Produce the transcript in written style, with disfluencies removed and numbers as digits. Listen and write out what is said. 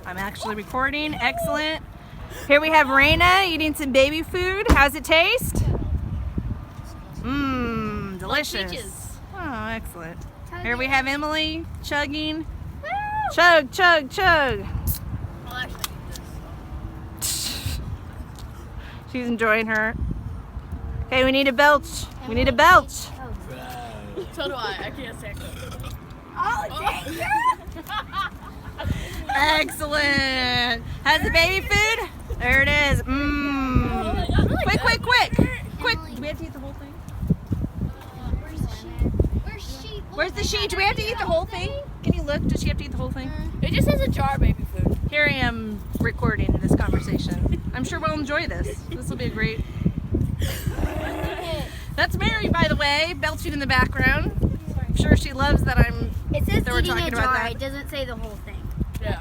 I'm actually recording. Excellent. Here we have Raina eating some baby food. How's it taste? Mmm, delicious. Oh, excellent. Here we have Emily chugging. Chug, chug, chug. I'll actually eat this. She's enjoying her. Okay, we need a belch. We need a belch. So do I. I can't say it. Oh, Excellent. Has the baby food? There it is. Mmm. Quick, quick, quick. Quick. Do we have to eat the whole thing? Where's the sheet? Do we have to eat the whole thing? Can you look? Does she have to eat the whole thing? It just has a jar of baby food. Here I am recording this conversation. I'm sure we'll enjoy this. This will be a great... That's Mary, by the way, belching in the background. I'm sure she loves that It says that we're eating talking a about jar. that. It doesn't say the whole thing. Yeah.